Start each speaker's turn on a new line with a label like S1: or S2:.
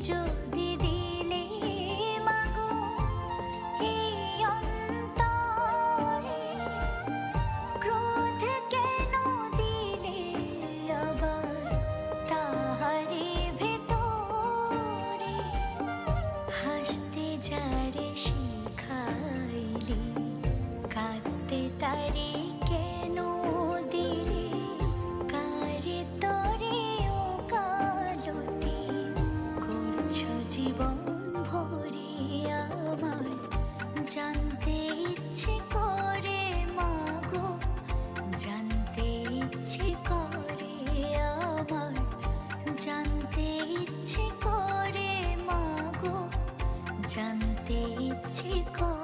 S1: যদি দিলে মাগো এই অন্তরে, ক্রোধ কেন দিলে আবার তাহারে ভেতরে, হাসতে যারে শিখাইলে কাঁদতে তারে কেন দিলে, কারে তরে ও কালতি করছো জীবন ভরে আমার, জানতে ইচ্ছে করে মাগো, জানতে ইচ্ছে করে আমার, জানতে ইচ্ছে করে মাগো, জানতে ইচ্ছে করে।